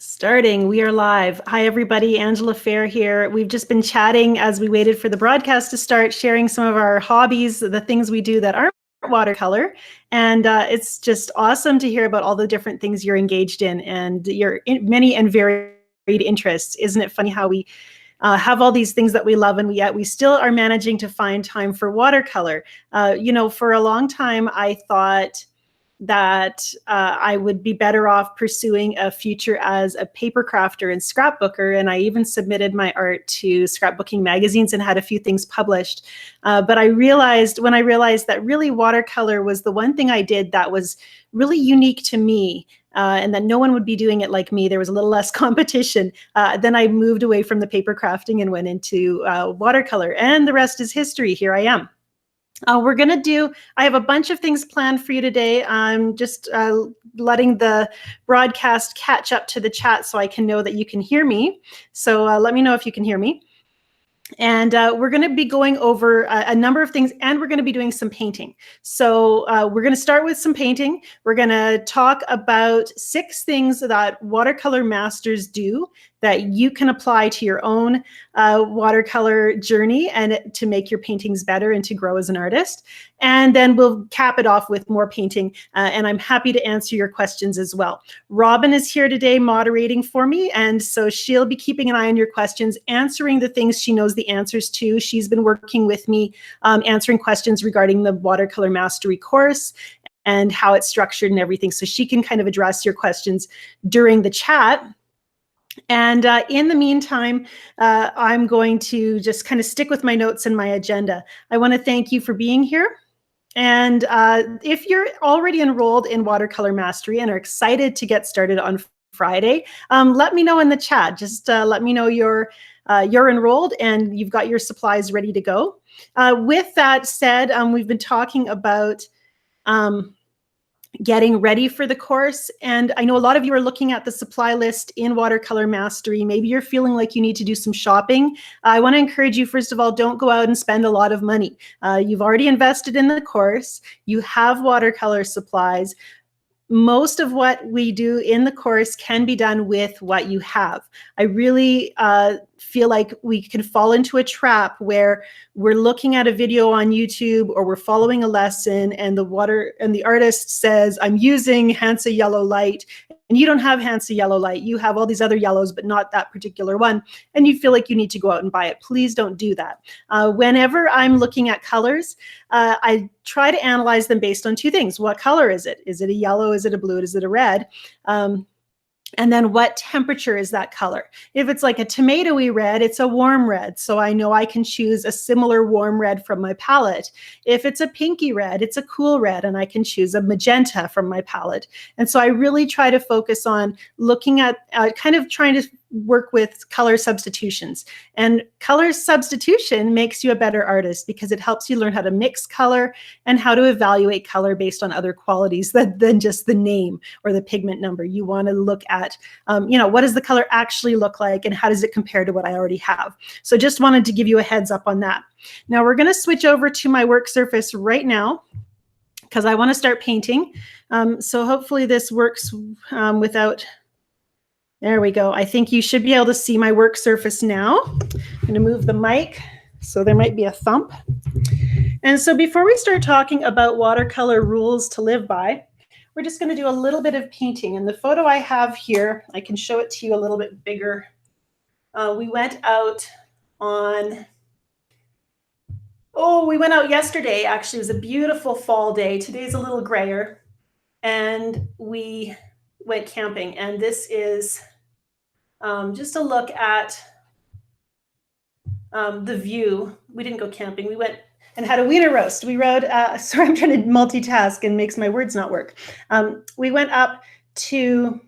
Starting, we are live. Hi, everybody. Angela Fehr here. We've just been chatting as we waited for the broadcast to start, sharing some of our hobbies, the things we do that aren't watercolor. And it's just awesome to hear about all the different things you're engaged in and your many and varied interests. Isn't it funny how we have all these things that we love and yet we still are managing to find time for watercolor? For a long time, I thought that I would be better off pursuing a future as a paper crafter and scrapbooker. And I even submitted my art to scrapbooking magazines and had a few things published. But when I realized that really watercolor was the one thing I did that was really unique to me, and that no one would be doing it like me, there was a little less competition. Then I moved away from the paper crafting and went into watercolor. And the rest is history. Here I am. I have a bunch of things planned for you today. I'm just letting the broadcast catch up to the chat so I can know that you can hear me. So let me know if you can hear me. And we're going to be going over a number of things, and we're going to be doing some painting. So we're going to start with some painting. We're going to talk about 6 things that watercolor masters do that you can apply to your own watercolor journey and to make your paintings better and to grow as an artist. And then we'll cap it off with more painting. And I'm happy to answer your questions as well. Robin is here today moderating for me. And so she'll be keeping an eye on your questions, answering the things she knows the answers to. She's been working with me answering questions regarding the Watercolor Mastery course and how it's structured and everything. So she can kind of address your questions during the chat. And in the meantime, I'm going to just kind of stick with my notes and my agenda. I want to thank you for being here. And if you're already enrolled in Watercolor Mastery and are excited to get started on Friday, let me know in the chat. Just let me know you're enrolled and you've got your supplies ready to go. With that said, we've been talking about getting ready for the course. And I know a lot of you are looking at the supply list in Watercolor Mastery. Maybe you're feeling like you need to do some shopping. I want to encourage you, first of all, don't go out and spend a lot of money. You've already invested in the course. You have watercolor supplies. Most of what we do in the course can be done with what you have. I really feel like we can fall into a trap where we're looking at a video on YouTube or we're following a lesson and the artist says, I'm using Hansa yellow light, and you don't have Hansa yellow light. You have all these other yellows, but not that particular one. And you feel like you need to go out and buy it. Please don't do that. Whenever I'm looking at colors, I try to analyze them based on 2 things. What color is it? Is it a yellow? Is it a blue? Is it a red? And then what temperature is that color? If it's like a tomatoey red, it's a warm red. So I know I can choose a similar warm red from my palette. If it's a pinky red, it's a cool red, and I can choose a magenta from my palette. And so I really try to focus on looking at kind of trying to work with color substitutions. And color substitution makes you a better artist because it helps you learn how to mix color and how to evaluate color based on other qualities than just the name or the pigment number. You want to look at, what does the color actually look like and how does it compare to what I already have? So just wanted to give you a heads up on that. Now we're going to switch over to my work surface right now because I want to start painting. So hopefully this works without... There we go. I think you should be able to see my work surface now. I'm going to move the mic, so there might be a thump. And so before we start talking about watercolor rules to live by, we're just going to do a little bit of painting. And the photo I have here, I can show it to you a little bit bigger. We went out yesterday, actually. It was a beautiful fall day. Today's a little grayer. And we went camping, and this is just a look at the view. We didn't go camping. We went and had a wiener roast. We rode, sorry, I'm trying to multitask and makes my words not work. We went up to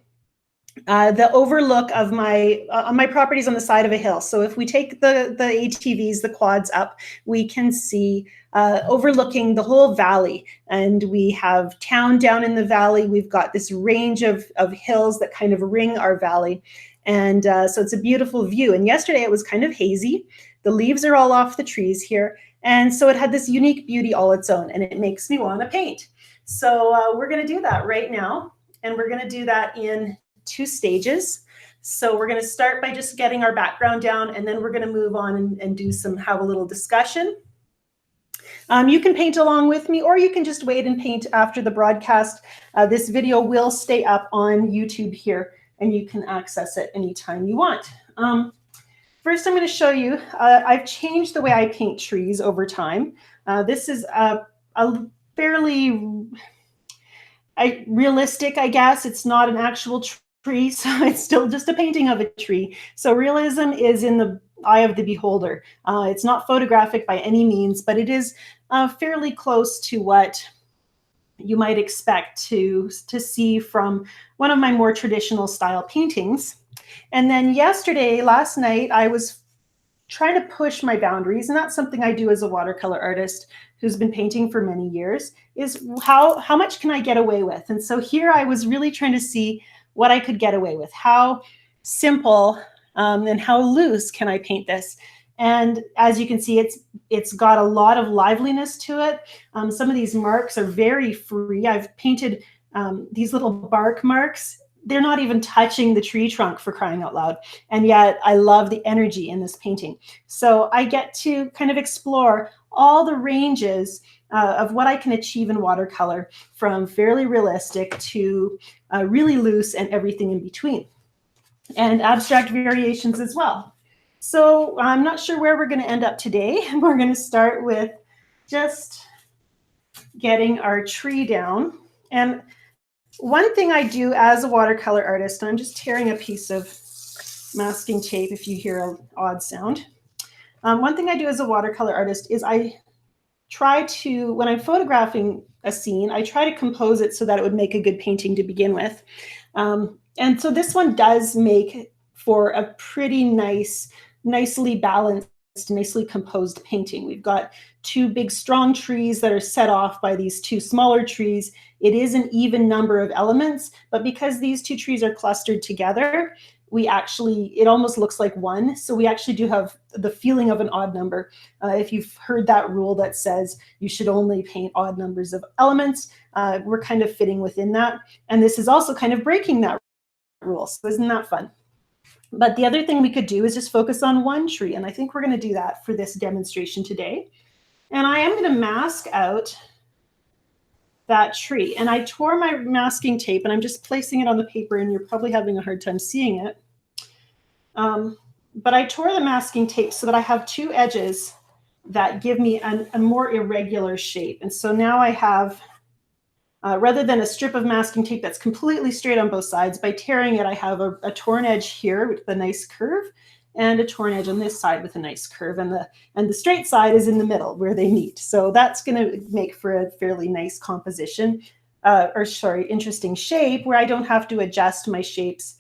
the overlook of my properties on the side of a hill. So if we take the ATVs, the quads up, we can see overlooking the whole valley. And we have town down in the valley. We've got this range of hills that kind of ring our valley. And so it's a beautiful view. And yesterday it was kind of hazy. The leaves are all off the trees here. And so it had this unique beauty all its own, and it makes me want to paint. So we're going to do that right now. And we're going to do that in 2 stages. So we're going to start by just getting our background down, and then we're going to move on and have a little discussion. You can paint along with me, or you can just wait and paint after the broadcast. This video will stay up on YouTube here, and you can access it anytime you want. First, I'm going to show you, I've changed the way I paint trees over time. This is a fairly realistic, I guess. It's not an actual tree, so it's still just a painting of a tree. So realism is in the eye of the beholder. It's not photographic by any means, but it is fairly close to what you might expect to see from one of my more traditional style paintings. And then last night, I was trying to push my boundaries, and that's something I do as a watercolor artist who's been painting for many years, is how much can I get away with? And so here I was really trying to see what I could get away with. How simple and how loose can I paint this? And as you can see, it's got a lot of liveliness to it. Some of these marks are very free. I've painted these little bark marks. They're not even touching the tree trunk, for crying out loud. And yet I love the energy in this painting. So I get to kind of explore all the ranges of what I can achieve in watercolor, from fairly realistic to really loose and everything in between, and abstract variations as well. So I'm not sure where we're going to end up today. We're going to start with just getting our tree down. And one thing I do as a watercolor artist, I'm just tearing a piece of masking tape if you hear an odd sound. One thing I do as a watercolor artist is I try to, when I'm photographing a scene, I try to compose it so that it would make a good painting to begin with. And so this one does make for a pretty nicely balanced, nicely composed painting. We've got 2 big strong trees that are set off by these 2 smaller trees. It is an even number of elements, but because these 2 trees are clustered together, it almost looks like one. So we actually do have the feeling of an odd number. If you've heard that rule that says you should only paint odd numbers of elements, we're kind of fitting within that. And this is also kind of breaking that rule. So isn't that fun? But the other thing we could do is just focus on one tree. And I think we're going to do that for this demonstration today. And I am going to mask out that tree. And I tore my masking tape, and I'm just placing it on the paper, and you're probably having a hard time seeing it. But I tore the masking tape so that I have 2 edges that give me a more irregular shape. And so now I have, rather than a strip of masking tape that's completely straight on both sides, by tearing it, I have a torn edge here with a nice curve, and a torn edge on this side with a nice curve, and the straight side is in the middle where they meet. So that's going to make for a fairly nice composition, interesting shape, where I don't have to adjust my shapes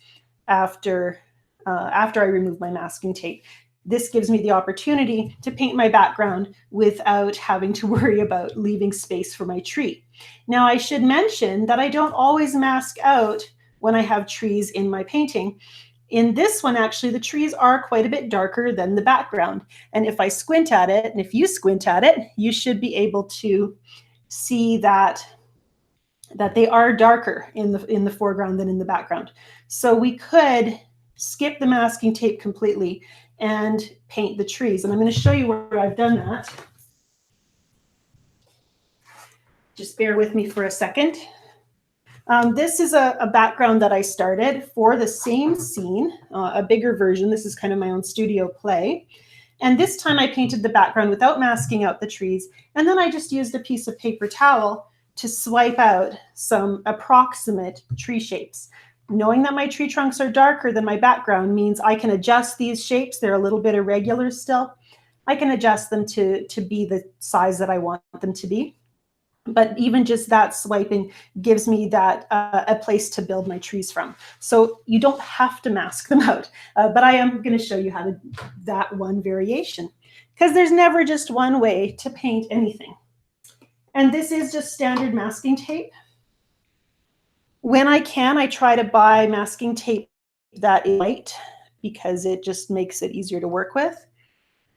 after I remove my masking tape. This gives me the opportunity to paint my background without having to worry about leaving space for my tree. Now, I should mention that I don't always mask out when I have trees in my painting. In this one, actually, the trees are quite a bit darker than the background. And if I squint at it, and if you squint at it, you should be able to see that they are darker in the foreground than in the background. So we could skip the masking tape completely and paint the trees. And I'm going to show you where I've done that. Just bear with me for a second. This is a background that I started for the same scene, a bigger version. This is kind of my own studio play. And this time I painted the background without masking out the trees. And then I just used a piece of paper towel to swipe out some approximate tree shapes. Knowing that my tree trunks are darker than my background means I can adjust these shapes. They're a little bit irregular still. I can adjust them to be the size that I want them to be. But even just that swiping gives me that a place to build my trees from. So you don't have to mask them out. But I am going to show you how to that one variation, because there's never just one way to paint anything. And this is just standard masking tape. When I can, I try to buy masking tape that is white, because it just makes it easier to work with.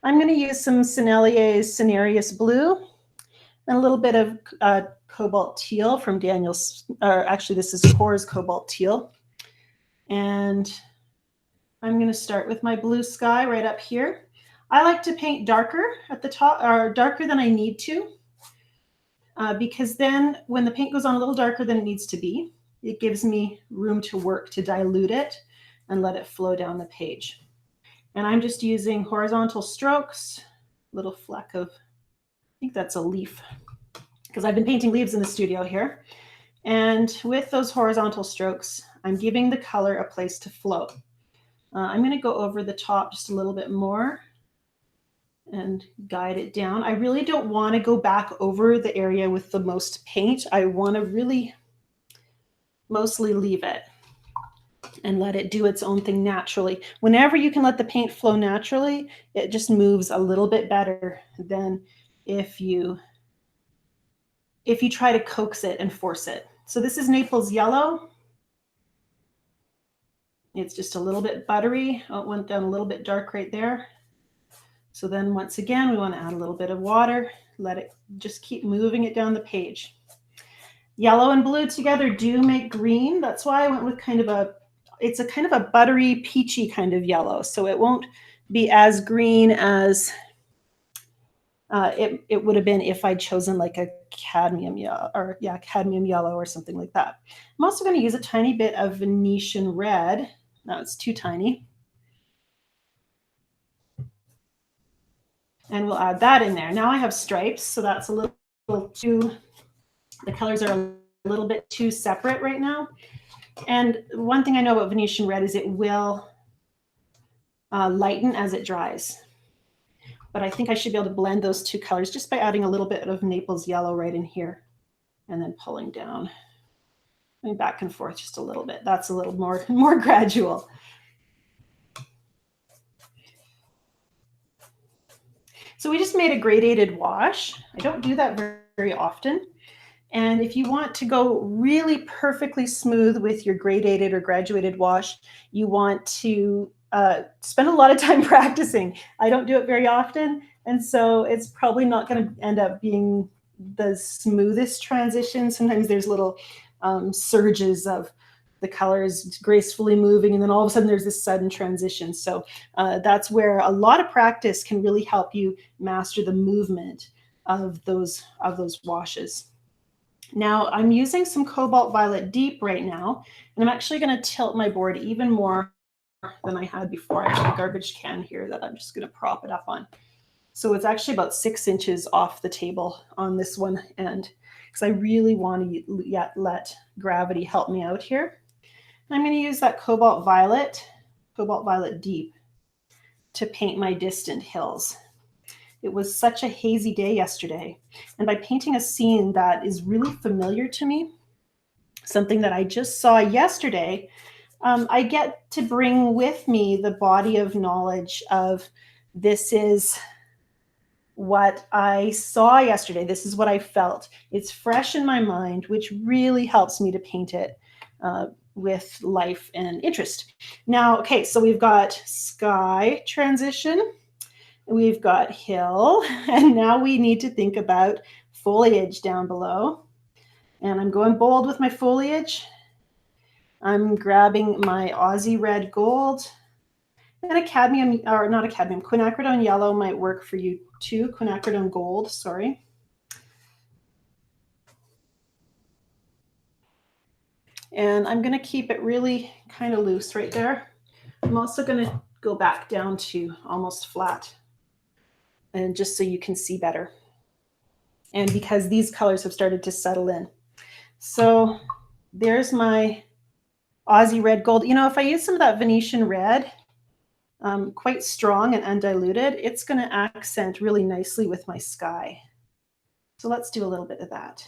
I'm going to use some Sennelier's Cinereous Blue, and a little bit of cobalt teal from Daniel's, or actually this is Fehr's cobalt teal. And I'm going to start with my blue sky right up here. I like to paint darker at the top, or darker than I need to, because then when the paint goes on a little darker than it needs to be, it gives me room to work to dilute it and let it flow down the page. And I'm just using horizontal strokes, little fleck of, I think that's a leaf, because I've been painting leaves in the studio here. And with those horizontal strokes, I'm giving the color a place to flow. I'm going to go over the top just a little bit more and guide it down. I really don't want to go back over the area with the most paint. I want to really mostly leave it and let it do its own thing naturally. Whenever you can let the paint flow naturally, it just moves a little bit better than if you try to coax it and force it. So this is Naples yellow. It's just a little bit buttery. Oh, it went down a little bit dark right there. So then once again, we want to add a little bit of water, let it just keep moving it down the page. Yellow and blue together do make green. That's why I went with it's a kind of a buttery, peachy kind of yellow. So it won't be as green as it would have been if I'd chosen like a cadmium yellow, or cadmium yellow or something like that. I'm also going to use a tiny bit of Venetian red. No, it's too tiny. And we'll add that in there. Now I have stripes, so that's a little too, the colors are a little bit too separate right now. And one thing I know about Venetian red is it will lighten as it dries. But I think I should be able to blend those two colors just by adding a little bit of Naples yellow right in here and then pulling down, going back and forth just a little bit. That's a little more gradual. So we just made a gradated wash. I don't do that very often. And if you want to go really perfectly smooth with your gradated or graduated wash, you want to spend a lot of time practicing. I don't do it very often, and so it's probably not going to end up being the smoothest transition. Sometimes there's little surges of the colors gracefully moving, and then all of a sudden there's this sudden transition. So that's where a lot of practice can really help you master the movement of those washes. Now I'm using some Cobalt Violet Deep right now, and I'm actually going to tilt my board even more than I had before. I have a garbage can here that I'm just going to prop it up on. So it's actually about 6 inches off the table on this one end, because I really want to let gravity help me out here. And I'm going to use that Cobalt Violet Deep to paint my distant hills. It was such a hazy day yesterday, and by painting a scene that is really familiar to me, something that I just saw yesterday, I get to bring with me the body of knowledge of this is what I saw yesterday. This is what I felt. It's fresh in my mind, which really helps me to paint it with life and interest. Now, okay, so we've got sky transition, we've got hill, and now we need to think about foliage down below. And I'm going bold with my foliage. I'm grabbing my Aussie red gold, and a cadmium, or not a cadmium, quinacridone yellow might work for you too. Quinacridone gold, sorry. And I'm going to keep it really kind of loose right there. I'm also going to go back down to almost flat, and just so you can see better. And because these colors have started to settle in. So there's my Aussie red gold. You know, if I use some of that Venetian red, quite strong and undiluted, it's going to accent really nicely with my sky. So let's do a little bit of that.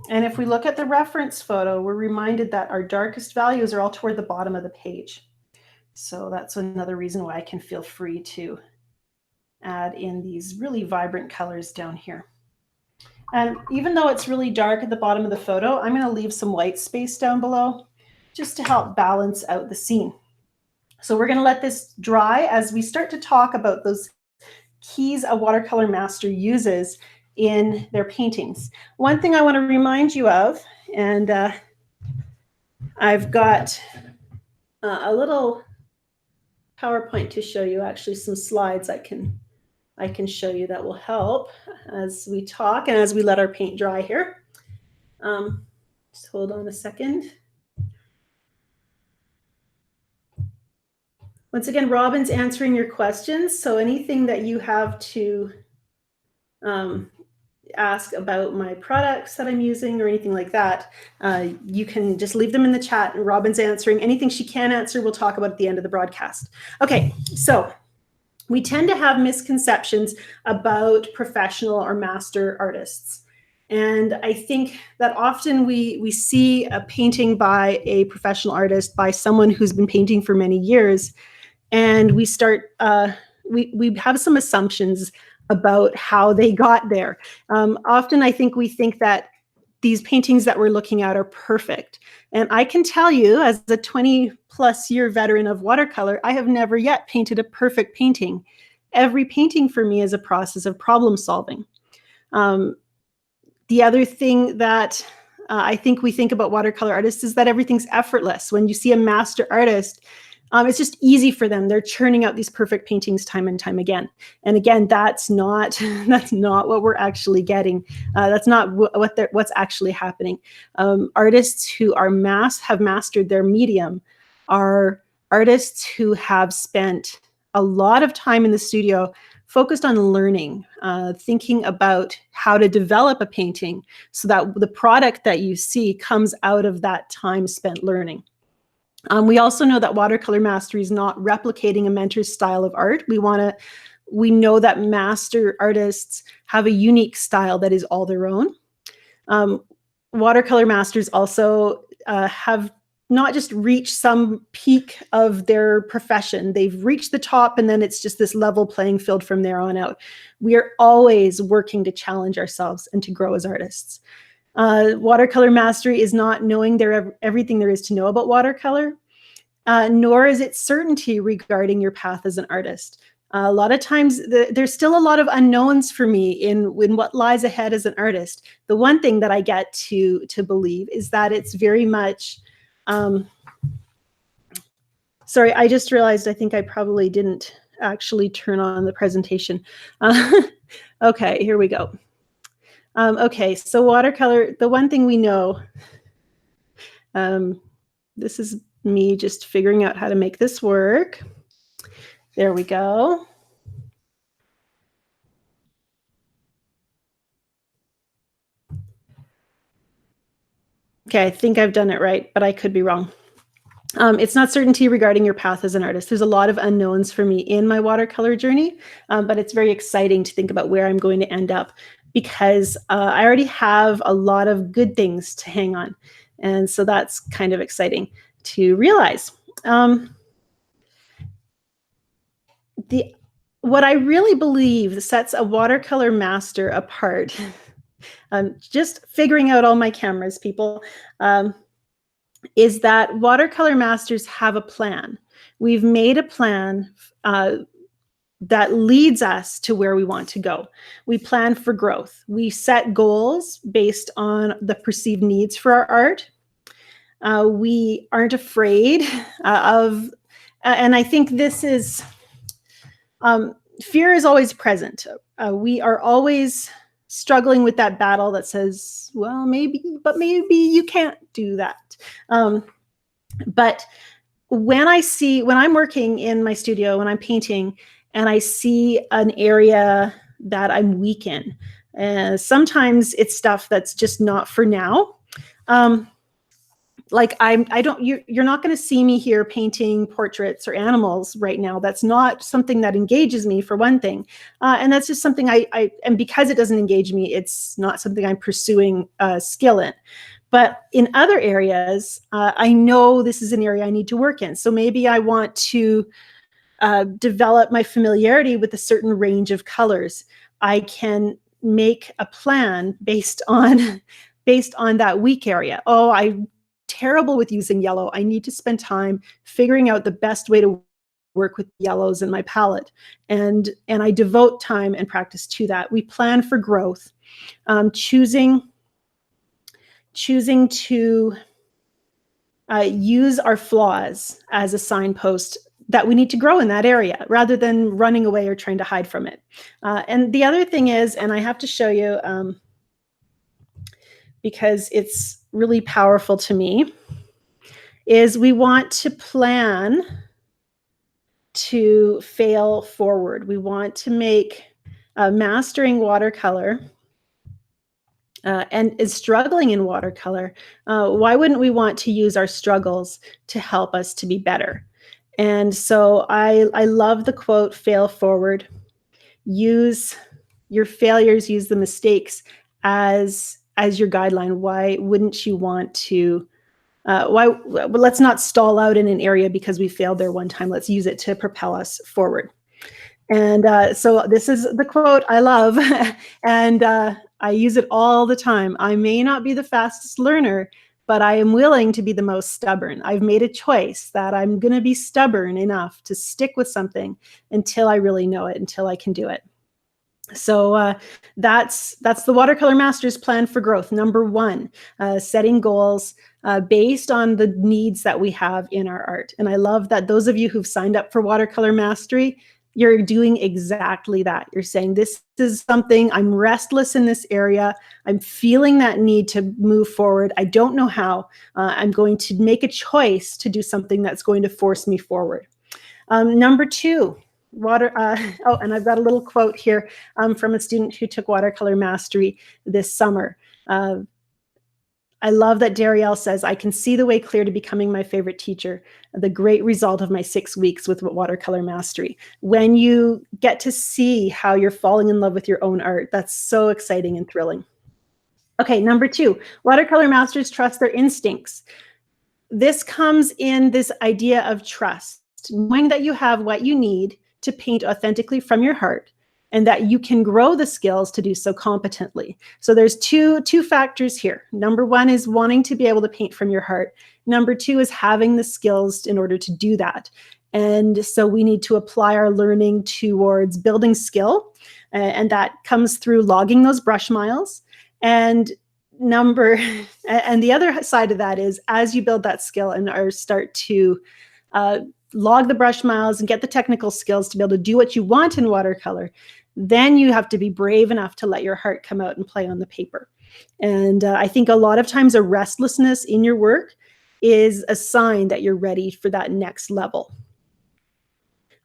And if we look at the reference photo, we're reminded that our darkest values are all toward the bottom of the page. So that's another reason why I can feel free to add in these really vibrant colors down here. And even though it's really dark at the bottom of the photo, I'm going to leave some white space down below just to help balance out the scene. So we're going to let this dry as we start to talk about those keys a watercolor master uses in their paintings. One thing I want to remind you of, and I've got a little PowerPoint to show you, actually some slides I can show you that will help as we talk and as we let our paint dry here. Just hold on a second. Once again, Robin's answering your questions. So anything that you have to ask about my products that I'm using or anything like that, you can just leave them in the chat and Robin's answering. Anything she can answer, we'll talk about at the end of the broadcast. Okay, so we tend to have misconceptions about professional or master artists. And I think that often we see a painting by a professional artist, by someone who's been painting for many years, and we start, we have some assumptions about how they got there. Often I think we think that these paintings that we're looking at are perfect. And I can tell you, as a 20+ year veteran of watercolor, I have never yet painted a perfect painting. Every painting for me is a process of problem solving. The other thing that I think we think about watercolor artists is that everything's effortless. When you see a master artist, it's just easy for them. They're churning out these perfect paintings time and time again. And again, that's not what we're actually getting. That's not what's actually happening. Artists who are have mastered their medium are artists who have spent a lot of time in the studio focused on learning, thinking about how to develop a painting so that the product that you see comes out of that time spent learning. We also know that watercolor mastery is not replicating a mentor's style of art. We know that master artists have a unique style that is all their own. Watercolor masters also have not just reached some peak of their profession. They've reached the top and then it's just this level playing field from there on out. We are always working to challenge ourselves and to grow as artists. Watercolor mastery is not knowing everything there is to know about watercolor, nor is it certainty regarding your path as an artist. A lot of times there's still a lot of unknowns for me in what lies ahead as an artist. The one thing that I get to believe is that it's very much, sorry, I just realized I think I probably didn't actually turn on the presentation. Okay, here we go. Okay, so watercolor, the one thing we know, this is me just figuring out how to make this work. There we go. Okay, I think I've done it right, but I could be wrong. It's not certainty regarding your path as an artist. There's a lot of unknowns for me in my watercolor journey, but it's very exciting to think about where I'm going to end up because I already have a lot of good things to hang on. And so that's kind of exciting to realize. What I really believe sets a watercolor master apart, just figuring out all my cameras, people, is that watercolor masters have a plan. We've made a plan that leads us to where we want to go. We plan for growth. We set goals based on the perceived needs for our art. We aren't afraid of, and I think this is, fear is always present. We are always struggling with that battle that says, well, maybe you can't do that. But when I'm working in my studio, when I'm painting, and I see an area that I'm weak in, sometimes it's stuff that's just not for now. Like you're not going to see me here painting portraits or animals right now. That's not something that engages me, for one thing. And that's just something and because it doesn't engage me, it's not something I'm pursuing skill in. But in other areas, I know this is an area I need to work in. So maybe I want to develop my familiarity with a certain range of colors. I can make a plan based on that weak area. Oh, I'm terrible with using yellow. I need to spend time figuring out the best way to work with yellows in my palette. And I devote time and practice to that. We plan for growth. choosing to use our flaws as a signpost that we need to grow in that area rather than running away or trying to hide from it. And the other thing is, and I have to show you because it's really powerful to me, is we want to plan to fail forward. We want to make mastering watercolor and is struggling in watercolor. Why wouldn't we want to use our struggles to help us to be better? And so I love the quote, fail forward. Use your failures, use the mistakes as your guideline. Why wouldn't you want to let's not stall out in an area because we failed there one time. Let's use it to propel us forward. And so this is the quote I love, and I use it all the time. I may not be the fastest learner, but I am willing to be the most stubborn. I've made a choice that I'm going to be stubborn enough to stick with something until I really know it, until I can do it. So that's the Watercolor Masters plan for growth. Number one, setting goals based on the needs that we have in our art. And I love that those of you who've signed up for Watercolor Mastery, you're doing exactly that. You're saying, this is something, I'm restless in this area. I'm feeling that need to move forward. I don't know how. I'm going to make a choice to do something that's going to force me forward. Number two, and I've got a little quote here from a student who took Watercolor Mastery this summer. I love that Darielle says, I can see the way clear to becoming my favorite teacher, the great result of my 6 weeks with Watercolor Mastery. When you get to see how you're falling in love with your own art, that's so exciting and thrilling. Okay, number two, Watercolor Masters trust their instincts. This comes in this idea of trust, knowing that you have what you need to paint authentically from your heart, and that you can grow the skills to do so competently. So there's two factors here. Number one is wanting to be able to paint from your heart. Number two is having the skills in order to do that. And so we need to apply our learning towards building skill, and that comes through logging those brush miles. And the other side of that is, as you build that skill and start to log the brush miles and get the technical skills to be able to do what you want in watercolor, then you have to be brave enough to let your heart come out and play on the paper. And I think a lot of times a restlessness in your work is a sign that you're ready for that next level.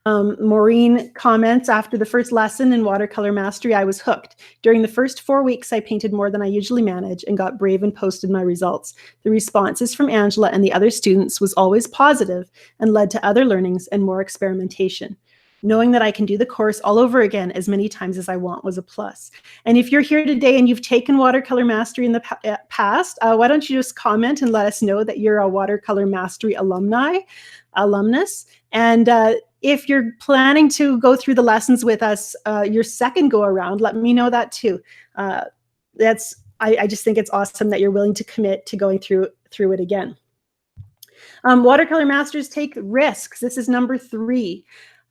Maureen comments, after the first lesson in Watercolor Mastery, I was hooked. During the first 4 weeks, I painted more than I usually manage and got brave and posted my results. The responses from Angela and the other students was always positive and led to other learnings and more experimentation. Knowing that I can do the course all over again as many times as I want was a plus. And if you're here today and you've taken Watercolor Mastery in the past, why don't you just comment and let us know that you're a Watercolor Mastery alumnus. And if you're planning to go through the lessons with us your second go around, let me know that too. I just think it's awesome that you're willing to commit to going through it again. Watercolor Masters take risks. This is number 3.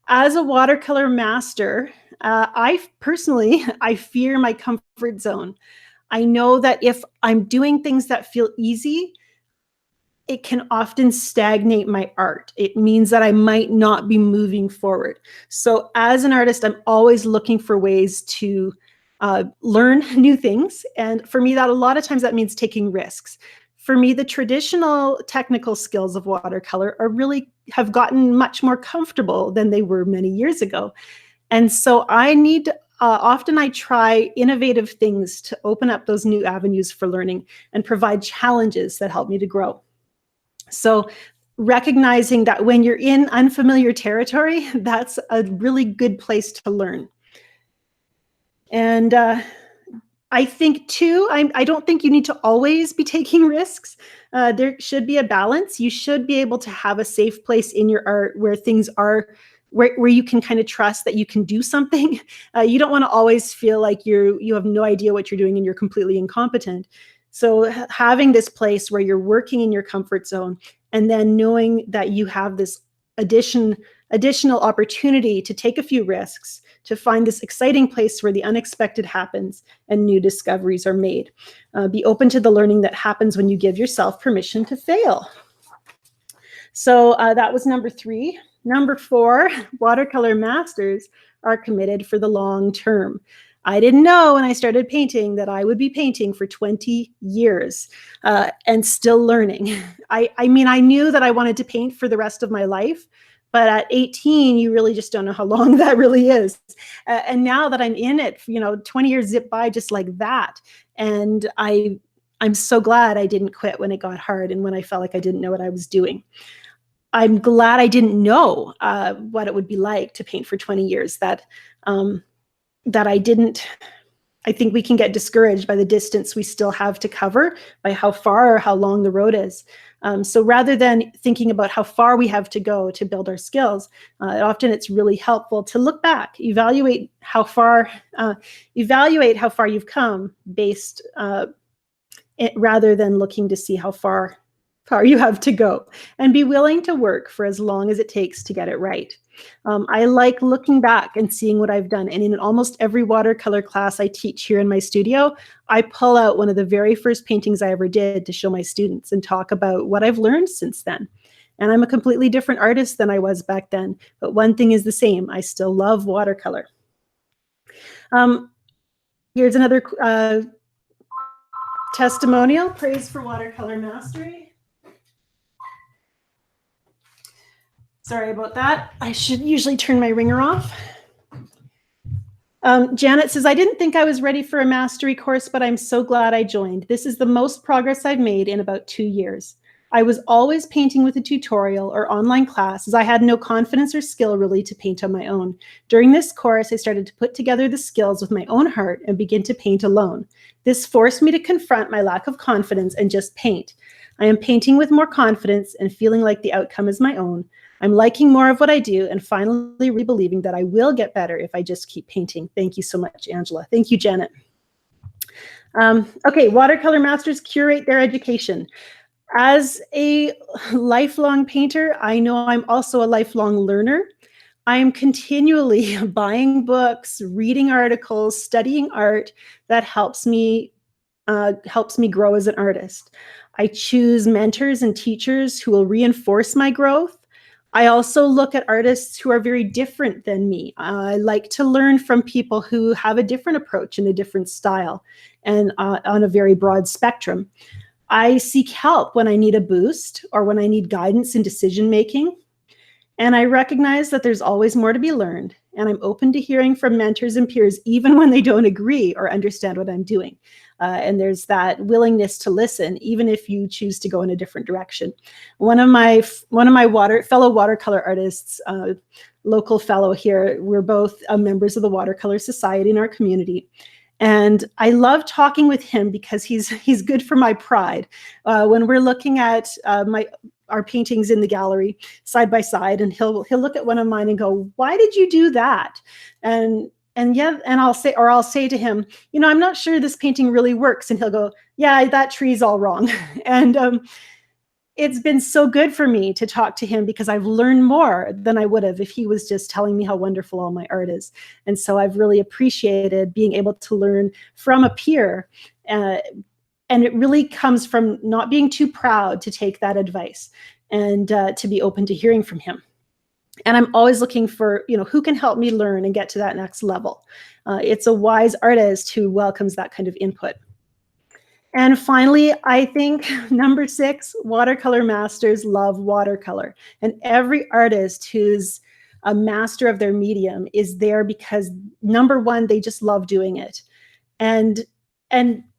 As a watercolor master, I fear my comfort zone. I know that if I'm doing things that feel easy, it can often stagnate my art. It means that I might not be moving forward. So as an artist, I'm always looking for ways to learn new things. And for me, that a lot of times that means taking risks. For me, the traditional technical skills of watercolor have gotten much more comfortable than they were many years ago. And so often I try innovative things to open up those new avenues for learning and provide challenges that help me to grow. So recognizing that when you're in unfamiliar territory, that's a really good place to learn. And I think too, I don't think you need to always be taking risks. There should be a balance. You should be able to have a safe place in your art where things are, where you can kind of trust that you can do something. You don't want to always feel like you have no idea what you're doing and you're completely incompetent. So having this place where you're working in your comfort zone and then knowing that you have this additional opportunity to take a few risks, to find this exciting place where the unexpected happens and new discoveries are made. Be open to the learning that happens when you give yourself permission to fail. So that was number 3. Number 4, watercolor masters are committed for the long term. I didn't know when I started painting that I would be painting for 20 years and still learning. I mean, I knew that I wanted to paint for the rest of my life, but at 18, you really just don't know how long that really is. And now that I'm in it, 20 years zip by just like that. And I'm so glad I didn't quit when it got hard and when I felt like I didn't know what I was doing. I'm glad I didn't know what it would be like to paint for 20 years, that I didn't. I think we can get discouraged by the distance we still have to cover, by how far or how long the road is. So rather than thinking about how far we have to go to build our skills, often it's really helpful to look back, evaluate how far you've come based rather than looking to see how far you have to go, and be willing to work for as long as it takes to get it right. I like looking back and seeing what I've done. And in almost every watercolor class I teach here in my studio, I pull out one of the very first paintings I ever did to show my students and talk about what I've learned since then. And I'm a completely different artist than I was back then. But one thing is the same. I still love watercolor. Here's another testimonial, praise for watercolor mastery. Sorry about that. I should usually turn my ringer off. Janet says, I didn't think I was ready for a mastery course, but I'm so glad I joined. This is the most progress I've made in about 2 years. I was always painting with a tutorial or online class, as I had no confidence or skill really to paint on my own. During this course, I started to put together the skills with my own heart and begin to paint alone. This forced me to confront my lack of confidence and just paint. I am painting with more confidence and feeling like the outcome is my own. I'm liking more of what I do and finally believing that I will get better if I just keep painting. Thank you so much, Angela. Thank you, Janet. Okay, watercolor masters curate their education. As a lifelong painter, I know I'm also a lifelong learner. I am continually buying books, reading articles, studying art that helps me grow as an artist. I choose mentors and teachers who will reinforce my growth. I also look at artists who are very different than me. I like to learn from people who have a different approach and a different style, and on a very broad spectrum. I seek help when I need a boost or when I need guidance in decision making. And I recognize that there's always more to be learned. And I'm open to hearing from mentors and peers, even when they don't agree or understand what I'm doing. And there's that willingness to listen, even if you choose to go in a different direction. One of my fellow watercolor artists, local fellow here, we're both members of the Watercolor Society in our community. And I love talking with him because he's good for my pride. When we're looking at our paintings in the gallery side by side, and he'll look at one of mine and go, "Why did you do that?" And I'll say to him, "I'm not sure this painting really works." And he'll go, "Yeah, that tree's all wrong." And it's been so good for me to talk to him because I've learned more than I would have if he was just telling me how wonderful all my art is. And so I've really appreciated being able to learn from a peer. And it really comes from not being too proud to take that advice and to be open to hearing from him. And I'm always looking for, who can help me learn and get to that next level. It's a wise artist who welcomes that kind of input. And finally, I think number 6, watercolor masters love watercolor. And every artist who's a master of their medium is there because, number one, they just love doing it. And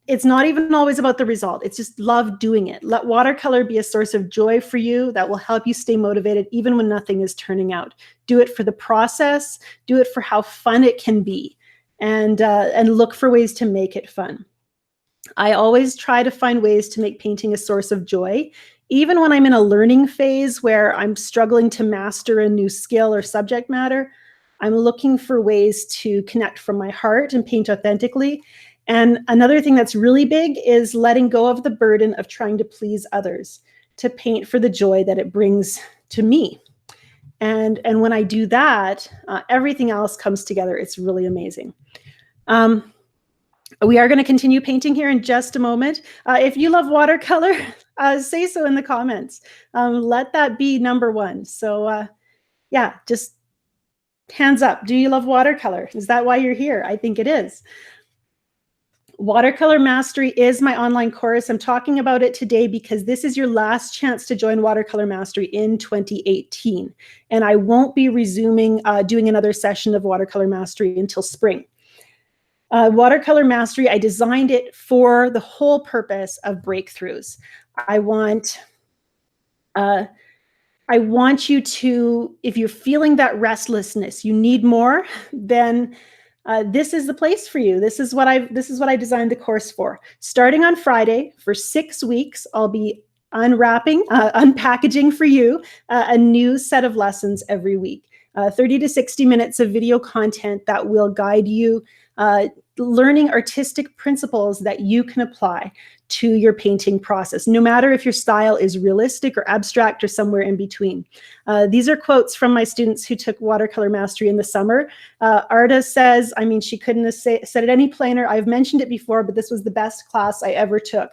it's not even always about the result. It's just love doing it. Let watercolor be a source of joy for you that will help you stay motivated even when nothing is turning out. Do it for the process. Do it for how fun it can be, and look for ways to make it fun. I always try to find ways to make painting a source of joy, even when I'm in a learning phase where I'm struggling to master a new skill or subject matter. I'm looking for ways to connect from my heart and paint authentically. And another thing that's really big is letting go of the burden of trying to please others, to paint for the joy that it brings to me. And when I do that, everything else comes together. It's really amazing. We are going to continue painting here in just a moment. If you love watercolor, say so in the comments. Let that be number one. So yeah, just hands up. Do you love watercolor? Is that why you're here? I think it is. Watercolor Mastery is my online course. I'm talking about it today because this is your last chance to join Watercolor Mastery in 2018. And I won't be resuming doing another session of Watercolor Mastery until spring. Watercolor Mastery, I designed it for the whole purpose of breakthroughs. I want you to, if you're feeling that restlessness, you need more, then this is the place for you. This is what I designed the course for. Starting on Friday for 6 weeks, I'll be unpackaging for you a new set of lessons every week. 30 to 60 minutes of video content that will guide you learning artistic principles that you can apply to your painting process, no matter if your style is realistic or abstract or somewhere in between. These are quotes from my students who took Watercolor Mastery in the summer. Arda says, I mean, she couldn't have said it any plainer. I've mentioned it before, but this was the best class I ever took.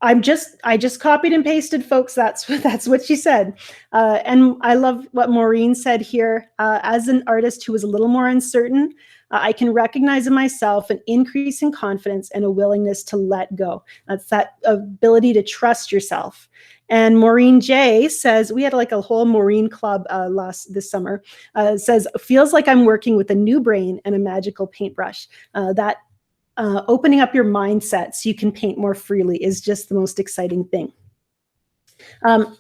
I just copied and pasted, folks. That's what she said. And I love what Maureen said here. As an artist who was a little more uncertain, I can recognize in myself an increase in confidence and a willingness to let go. That's that ability to trust yourself. And Maureen J says, we had like a whole Maureen club this summer, says, feels like I'm working with a new brain and a magical paintbrush. Opening up your mindset so you can paint more freely is just the most exciting thing.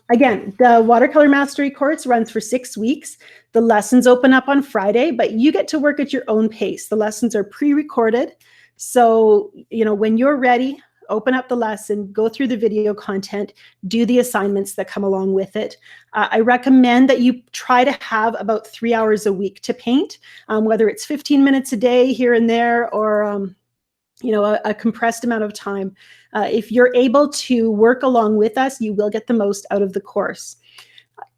Again, the Watercolor Mastery course runs for 6 weeks. The lessons open up on Friday, but you get to work at your own pace. The lessons are pre-recorded. So, when you're ready, open up the lesson, go through the video content, do the assignments that come along with it. I recommend that you try to have about 3 hours a week to paint, whether it's 15 minutes a day here and there, or a compressed amount of time. If you're able to work along with us, you will get the most out of the course.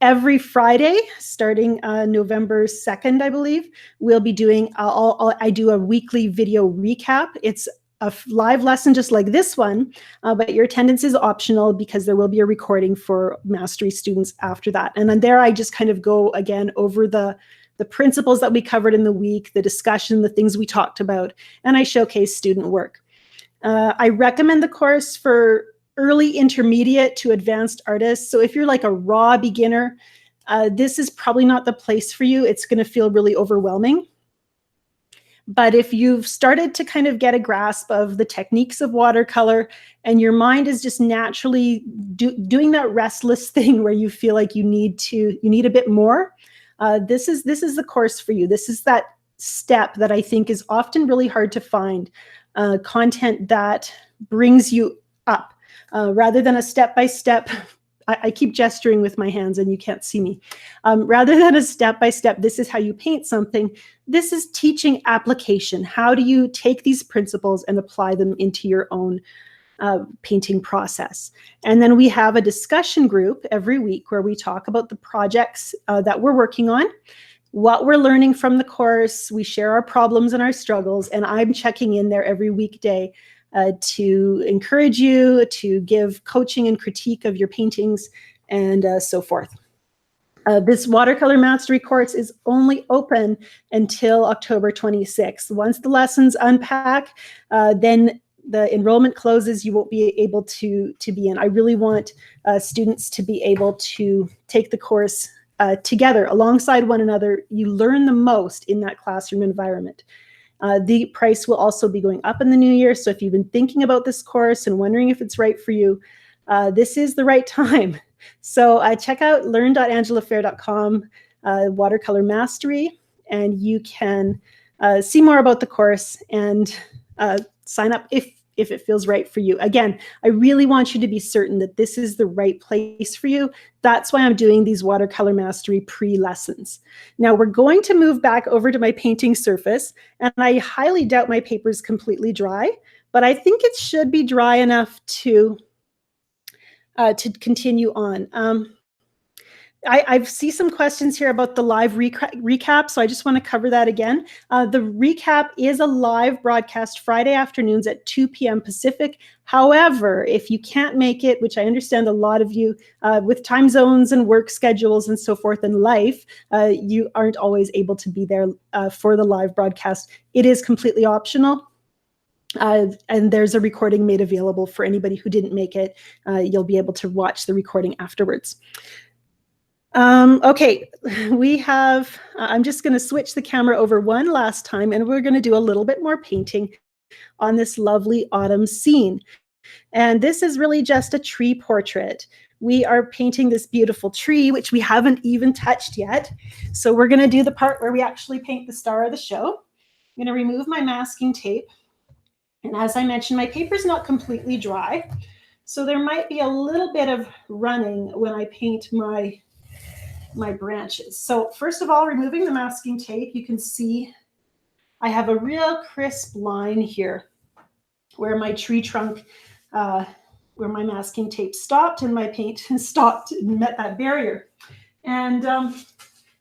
Every Friday, starting November 2nd, I believe, we'll be doing, I do a weekly video recap. It's a live lesson just like this one, but your attendance is optional because there will be a recording for Mastery students after that. And then there I just kind of go again over the principles that we covered in the week, the discussion, the things we talked about, and I showcase student work. I recommend the course for early, intermediate to advanced artists. So if you're like a raw beginner, this is probably not the place for you. It's going to feel really overwhelming. But if you've started to kind of get a grasp of the techniques of watercolor and your mind is just naturally doing that restless thing where you feel like you need a bit more, this is the course for you. This is that step that I think is often really hard to find, content that brings you up rather than a step-by-step. I keep gesturing with my hands and you can't see me. Rather than a step-by-step, this is how you paint something. This is teaching application. How do you take these principles and apply them into your own painting process? And then we have a discussion group every week where we talk about the projects that we're working on, what we're learning from the course. We share our problems and our struggles, and I'm checking in there every weekday to encourage you, to give coaching and critique of your paintings, and so forth. This Watercolor Mastery course is only open until October 26th. Once the lessons unpack, then the enrollment closes. You won't be able to be in. I really want students to be able to take the course together alongside one another. You learn the most in that classroom environment. The price will also be going up in the new year. So if you've been thinking about this course and wondering if it's right for you, this is the right time. So check out learn.angelafehr.com, Watercolor Mastery, and you can see more about the course and sign up if it feels right for you. Again, I really want you to be certain that this is the right place for you. That's why I'm doing these Watercolor Mastery pre-lessons. Now we're going to move back over to my painting surface, and I highly doubt my paper is completely dry, but I think it should be dry enough to continue on. I see some questions here about the live recap, so I just want to cover that again. The recap is a live broadcast Friday afternoons at 2 p.m. Pacific. However, if you can't make it, which I understand a lot of you with time zones and work schedules and so forth in life, you aren't always able to be there for the live broadcast. It is completely optional. And there's a recording made available for anybody who didn't make it. You'll be able to watch the recording afterwards. Okay, we have, I'm just going to switch the camera over one last time, and we're going to do a little bit more painting on this lovely autumn scene. And this is really just a tree portrait. We are painting this beautiful tree, which we haven't even touched yet. So we're going to do the part where we actually paint the star of the show. I'm going to remove my masking tape. And as I mentioned, my paper's not completely dry, so there might be a little bit of running when I paint my branches. So first of all, removing the masking tape, you can see I have a real crisp line here where my tree trunk, where my masking tape stopped and my paint stopped and met that barrier. And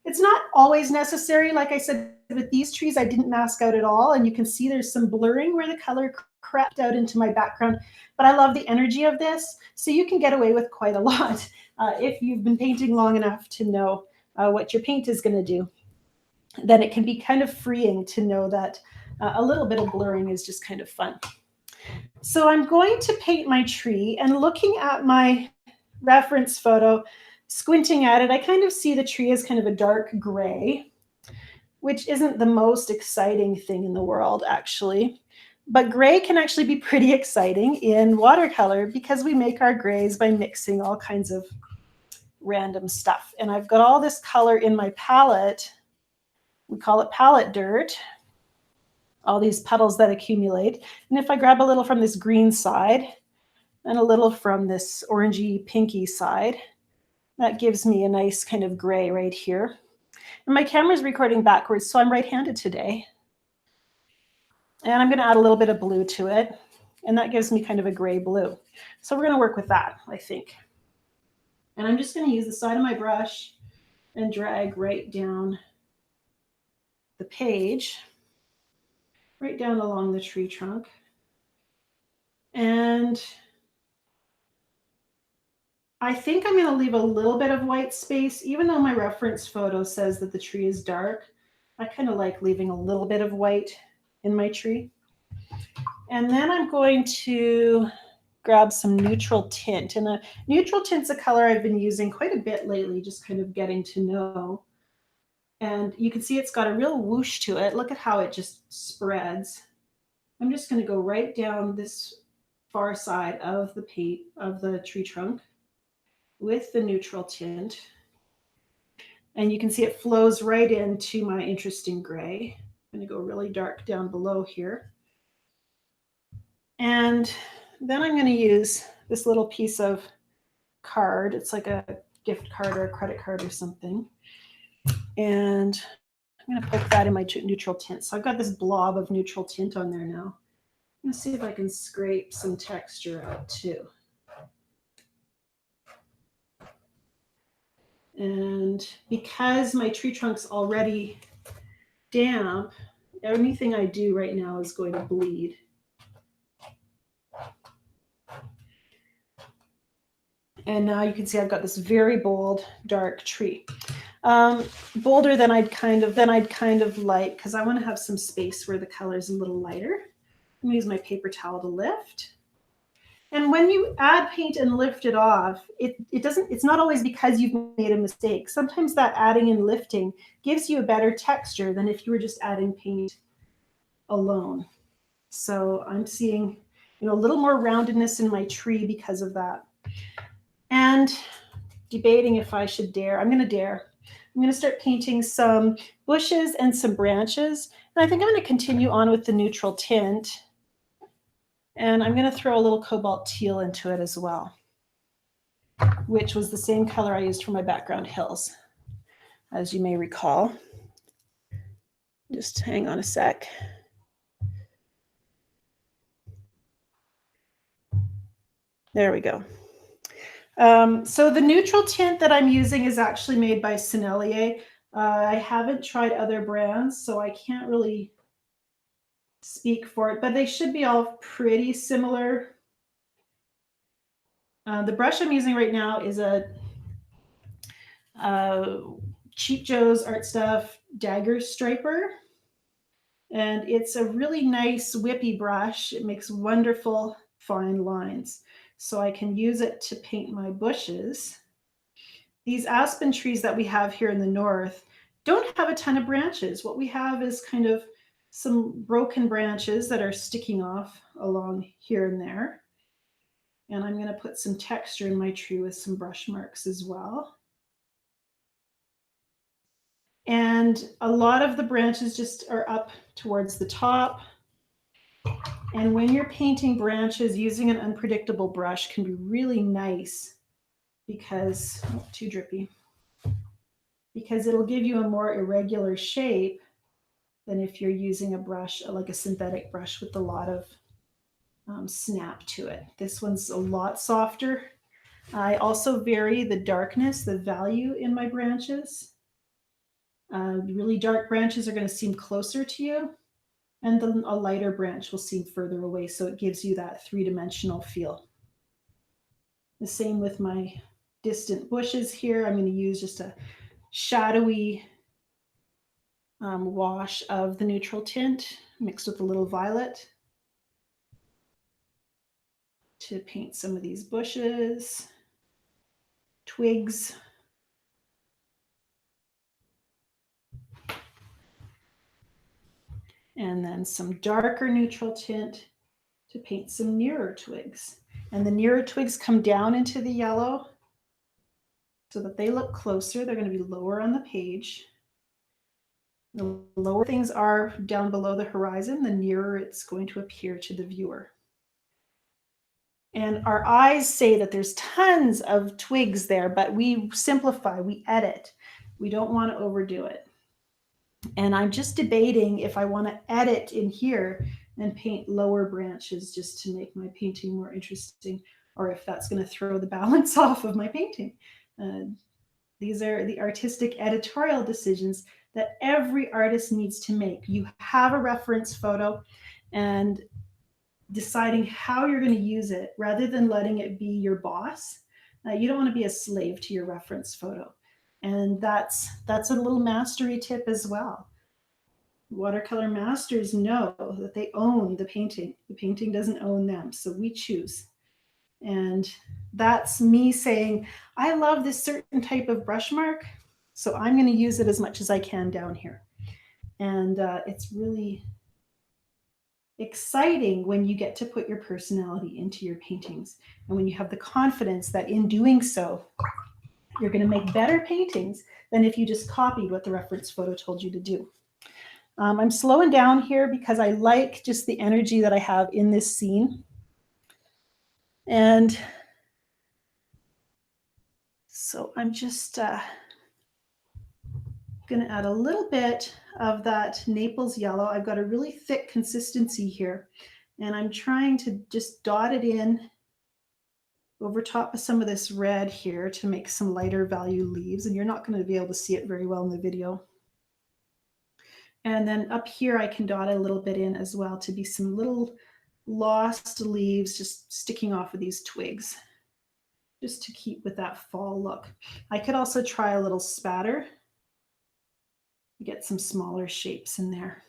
it's not always necessary. Like I said, with these trees, I didn't mask out at all. And you can see there's some blurring where the color crept out into my background. But I love the energy of this. So you can get away with quite a lot if you've been painting long enough to know what your paint is going to do. Then it can be kind of freeing to know that a little bit of blurring is just kind of fun. So I'm going to paint my tree, and looking at my reference photo, squinting at it, I kind of see the tree as kind of a dark gray, which isn't the most exciting thing in the world, actually. But gray can actually be pretty exciting in watercolor because we make our grays by mixing all kinds of random stuff. And I've got all this color in my palette. We call it palette dirt, all these puddles that accumulate. And if I grab a little from this green side and a little from this orangey pinky side, that gives me a nice kind of gray right here. And my camera's recording backwards, so I'm right-handed today. And I'm going to add a little bit of blue to it, and that gives me kind of a gray blue. So we're going to work with that, I think. And I'm just going to use the side of my brush and drag right down the page, right down along the tree trunk. And I think I'm going to leave a little bit of white space, even though my reference photo says that the tree is dark. I kind of like leaving a little bit of white in my tree. And then I'm going to grab some neutral tint. And a neutral tint's a color I've been using quite a bit lately, just kind of getting to know. And you can see it's got a real whoosh to it. Look at how it just spreads. I'm just going to go right down this far side of the paint of the tree trunk with the neutral tint. And you can see it flows right into my interesting gray. I'm going to go really dark down below here. And then I'm going to use this little piece of card. It's like a gift card or a credit card or something. And I'm going to put that in my neutral tint. So I've got this blob of neutral tint on there now. I'm going to see if I can scrape some texture out too. And because my tree trunk's already damp, anything I do right now is going to bleed. And now you can see I've got this very bold, dark tree. Bolder than I'd kind of like, because I want to have some space where the color is a little lighter. I'm going to use my paper towel to lift. And when you add paint and lift it off, it's not always because you've made a mistake. Sometimes that adding and lifting gives you a better texture than if you were just adding paint alone. So I'm seeing, a little more roundedness in my tree because of that. And debating if I should dare. I'm going to dare. I'm going to start painting some bushes and some branches. And I think I'm going to continue on with the neutral tint. And I'm going to throw a little cobalt teal into it as well, which was the same color I used for my background hills, as you may recall. Just hang on a sec. There we go. So the neutral tint that I'm using is actually made by Sennelier. I haven't tried other brands, so I can't really speak for it, but they should be all pretty similar. The brush I'm using right now is a Cheap Joe's Art Stuff Dagger Striper. And it's a really nice whippy brush. It makes wonderful fine lines. So I can use it to paint my bushes. These aspen trees that we have here in the north don't have a ton of branches. What we have is kind of some broken branches that are sticking off along here and there. And I'm going to put some texture in my tree with some brush marks as well. And a lot of the branches just are up towards the top. And when you're painting branches, using an unpredictable brush can be really nice because, oh, too drippy, because it'll give you a more irregular shape than if you're using a brush, like a synthetic brush with a lot of snap to it. This one's a lot softer. I also vary the darkness, the value in my branches. Really dark branches are going to seem closer to you, and then a lighter branch will seem further away, so it gives you that three-dimensional feel. The same with my distant bushes here. I'm going to use just a shadowy wash of the neutral tint mixed with a little violet to paint some of these bushes, twigs. And then some darker neutral tint to paint some nearer twigs. And the nearer twigs come down into the yellow so that they look closer. They're going to be lower on the page. The lower things are down below the horizon, the nearer it's going to appear to the viewer. And our eyes say that there's tons of twigs there, but we simplify, we edit. We don't want to overdo it. And I'm just debating if I want to edit in here and paint lower branches just to make my painting more interesting, or if that's going to throw the balance off of my painting. These are the artistic editorial decisions that every artist needs to make. You have a reference photo, and deciding how you're going to use it rather than letting it be your boss. You don't want to be a slave to your reference photo. And that's a little mastery tip as well. Watercolor masters know that they own the painting. The painting doesn't own them, so we choose. And that's me saying, I love this certain type of brush mark, so I'm going to use it as much as I can down here. And it's really exciting when you get to put your personality into your paintings, and when you have the confidence that in doing so, you're going to make better paintings than if you just copied what the reference photo told you to do. I'm slowing down here because I like just the energy that I have in this scene. And so I'm just going to add a little bit of that Naples yellow. I've got a really thick consistency here, and I'm trying to just dot it in over top of some of this red here to make some lighter value leaves, and you're not going to be able to see it very well in the video. And then up here I can dot a little bit in as well to be some little lost leaves just sticking off of these twigs, just to keep with that fall look. I could also try a little spatter, get some smaller shapes in there.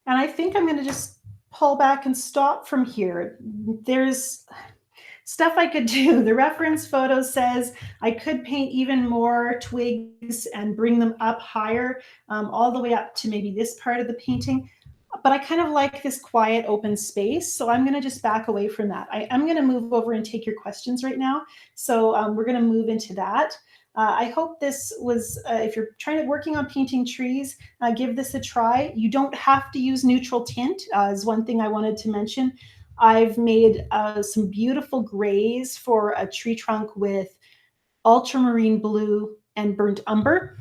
And I think I'm going to just pull back and stop from here. There's stuff I could do. The reference photo says I could paint even more twigs and bring them up higher, all the way up to maybe this part of the painting. But I kind of like this quiet open space, so I'm going to just back away from that. I'm going to move over and take your questions right now. So we're going to move into that. I hope this was, if you're working on painting trees, give this a try. You don't have to use neutral tint, is one thing I wanted to mention. I've made some beautiful grays for a tree trunk with ultramarine blue and burnt umber.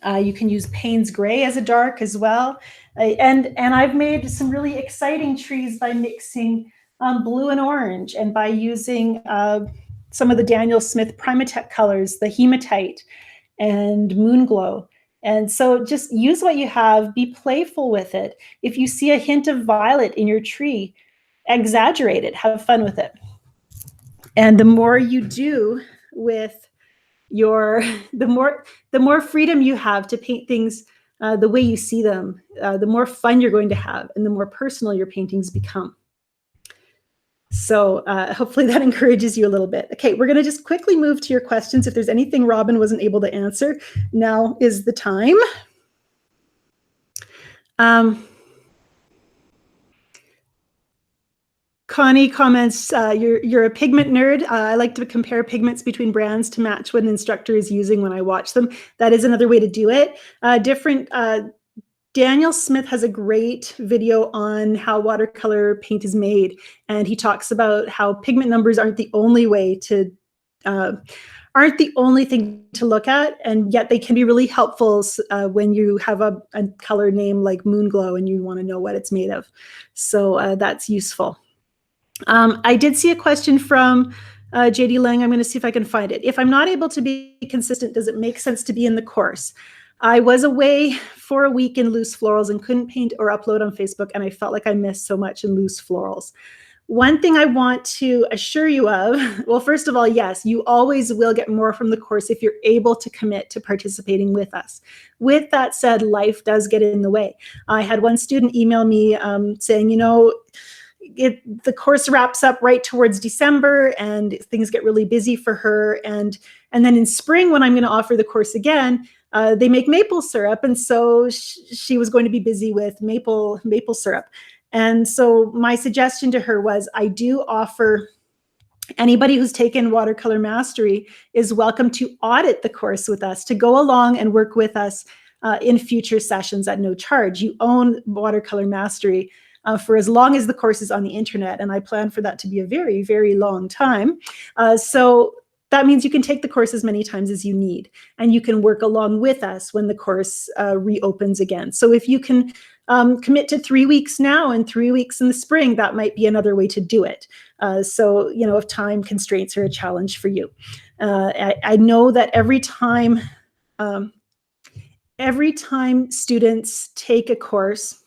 You can use Payne's Gray as a dark as well. And I've made some really exciting trees by mixing blue and orange, and by using some of the Daniel Smith Primatech colors, the hematite and moonglow. And so just use what you have, be playful with it. If you see a hint of violet in your tree, exaggerate it, have fun with it. And the more you do with your, the more freedom you have to paint things the way you see them, the more fun you're going to have, and the more personal your paintings become. So hopefully that encourages you a little bit. Okay, we're going to just quickly move to your questions. If there's anything Robin wasn't able to answer, now is the time. Connie comments, you're a pigment nerd. I like to compare pigments between brands to match what an instructor is using when I watch them. That is another way to do it. Daniel Smith has a great video on how watercolor paint is made, and he talks about how pigment numbers aren't the only way to aren't the only thing to look at, and yet they can be really helpful when you have a color name like Moonglow and you want to know what it's made of. So that's useful. I did see a question from JD Lang. I'm going to see if I can find it. If I'm not able to be consistent, does it make sense to be in the course? I was away for a week in loose florals and couldn't paint or upload on Facebook, and I felt like I missed so much in loose florals. One thing I want to assure you of, well, first of all, yes, you always will get more from the course if you're able to commit to participating with us. With that said, life does get in the way. I had one student email me saying, you know, the course wraps up right towards December and things get really busy for her. And then in spring, when I'm going to offer the course again, they make maple syrup. And so she was going to be busy with maple syrup. And so my suggestion to her was, I do offer anybody who's taken Watercolor Mastery is welcome to audit the course with us, to go along and work with us in future sessions at no charge. You own Watercolor Mastery for as long as the course is on the internet, and I plan for that to be a very, very long time. So that means you can take the course as many times as you need, and you can work along with us when the course reopens again. So if you can commit to 3 weeks now and 3 weeks in the spring, that might be another way to do it. So, you know, if time constraints are a challenge for you. I know that every time students take a course,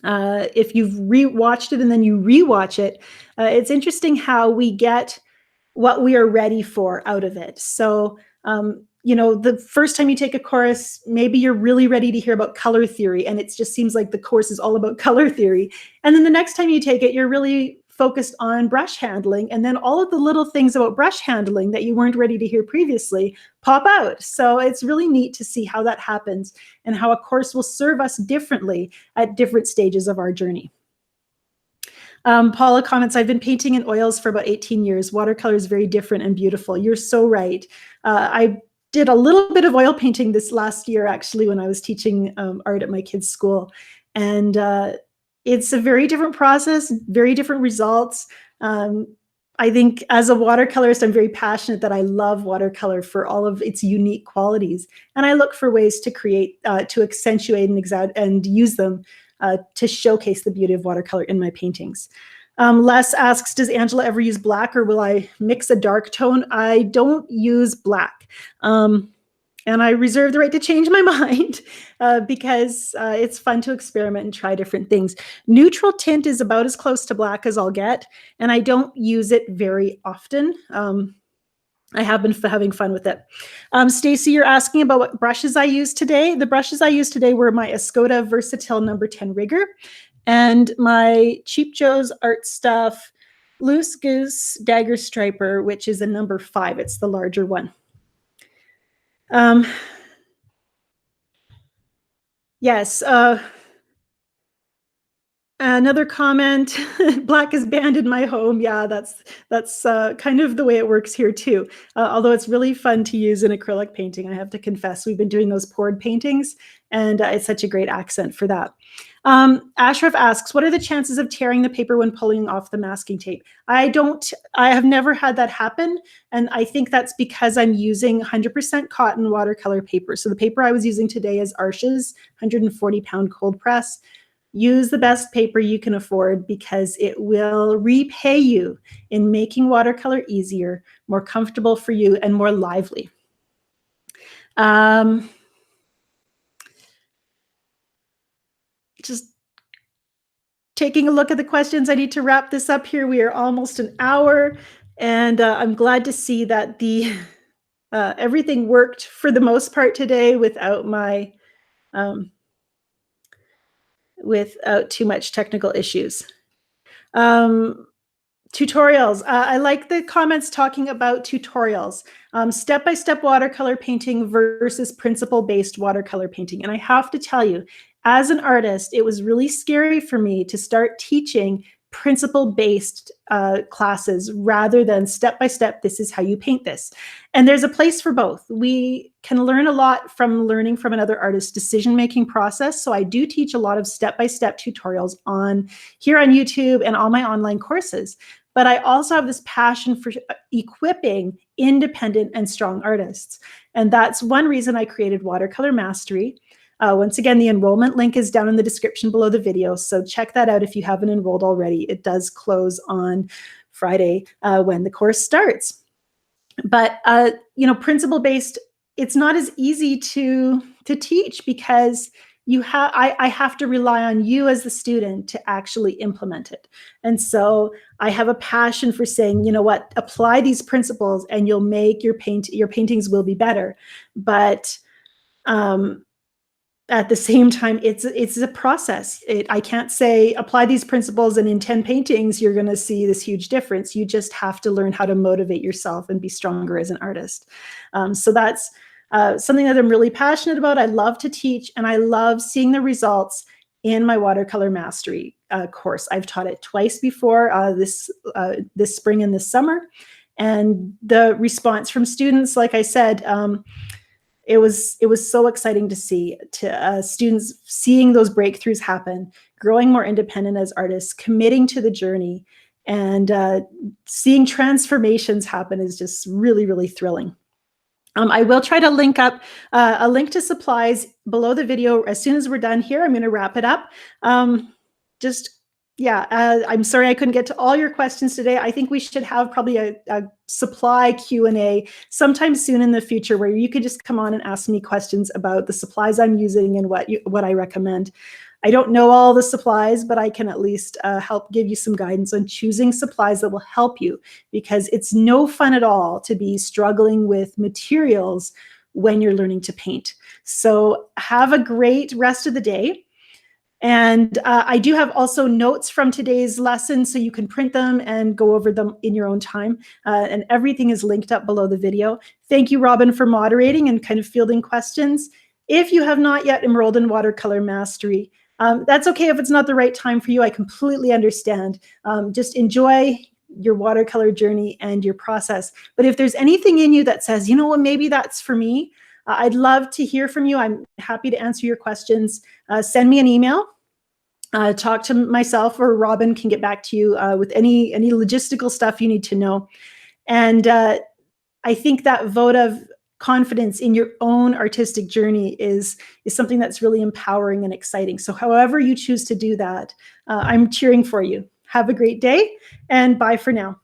if you've rewatched it and then you rewatch it, it's interesting how we get what we are ready for out of it. So, you know, the first time you take a course, maybe you're really ready to hear about color theory, and it just seems like the course is all about color theory. And then the next time you take it, you're really focused on brush handling, and then all of the little things about brush handling that you weren't ready to hear previously pop out. So it's really neat to see how that happens and how a course will serve us differently at different stages of our journey. Paula comments, I've been painting in oils for about 18 years. Watercolor is very different and beautiful. You're so right. I did a little bit of oil painting this last year, actually, when I was teaching art at my kids' school. And it's a very different process, very different results. I think as a watercolorist, I'm very passionate that I love watercolor for all of its unique qualities. And I look for ways to create, to accentuate and use them to showcase the beauty of watercolor in my paintings. Les asks, does Angela ever use black, or will I mix a dark tone? I don't use black. And I reserve the right to change my mind because it's fun to experiment and try different things. Neutral tint is about as close to black as I'll get, and I don't use it very often. I have been having fun with it. Stacy, you're asking about what brushes I used today. The brushes I used today were my Escoda Versatile number 10 Rigger and my Cheap Joe's Art Stuff Loose Goose Dagger Striper, which is a number 5. It's the larger one. Yes. Another comment, black is banned in my home. Yeah, that's kind of the way it works here too. Although it's really fun to use in acrylic painting, I have to confess. We've been doing those poured paintings, and it's such a great accent for that. Ashraf asks, what are the chances of tearing the paper when pulling off the masking tape? I have never had that happen. And I think that's because I'm using 100% cotton watercolor paper. So the paper I was using today is Arches 140-pound cold press. Use the best paper you can afford because it will repay you in making watercolor easier, more comfortable for you, and more lively. Just taking a look at the questions. I need to wrap this up here. We are almost an hour, and I'm glad to see that everything worked for the most part today without without too much technical issues. Tutorials. I like the comments talking about tutorials. Step-by-step watercolor painting versus principle-based watercolor painting. And I have to tell you, as an artist, it was really scary for me to start teaching principle-based classes rather than step-by-step, this is how you paint this. And there's a place for both. We can learn a lot from learning from another artist's decision-making process. So I do teach a lot of step-by-step tutorials here on YouTube and all my online courses. But I also have this passion for equipping independent and strong artists. And that's one reason I created Watercolor Mastery. Once again, the enrollment link is down in the description below the video. So check that out if you haven't enrolled already. It does close on Friday when the course starts. But, principle-based, it's not as easy to teach because I have to rely on you as the student to actually implement it. And so I have a passion for saying, you know what, apply these principles and you'll make your paintings will be better. But at the same time, it's a process. I can't say apply these principles and in 10 paintings, you're going to see this huge difference. You just have to learn how to motivate yourself and be stronger as an artist. So that's something that I'm really passionate about. I love to teach, and I love seeing the results in my Watercolor Mastery course. I've taught it twice before, this spring and this summer. And the response from students, like I said, it was so exciting to see students seeing those breakthroughs happen, growing more independent as artists, committing to the journey, and seeing transformations happen is just really, really thrilling. I will try to link up a link to supplies below the video as soon as we're done here. I'm going to wrap it up. I'm sorry I couldn't get to all your questions today. I think we should have probably a supply Q&A sometime soon in the future where you could just come on and ask me questions about the supplies I'm using and what I recommend. I don't know all the supplies, but I can at least help give you some guidance on choosing supplies that will help you, because it's no fun at all to be struggling with materials when you're learning to paint. So have a great rest of the day. And I do have also notes from today's lesson, so you can print them and go over them in your own time. And everything is linked up below the video. Thank you, Robin, for moderating and kind of fielding questions. If you have not yet enrolled in Watercolor Mastery, that's okay if it's not the right time for you. I completely understand. Just enjoy your watercolor journey and your process. But if there's anything in you that says, you know what, maybe that's for me, I'd love to hear from you. I'm happy to answer your questions. Send me an email. Talk to myself, or Robin can get back to you with any logistical stuff you need to know. And I think that vote of confidence in your own artistic journey is something that's really empowering and exciting. So however you choose to do that, I'm cheering for you. Have a great day, and bye for now.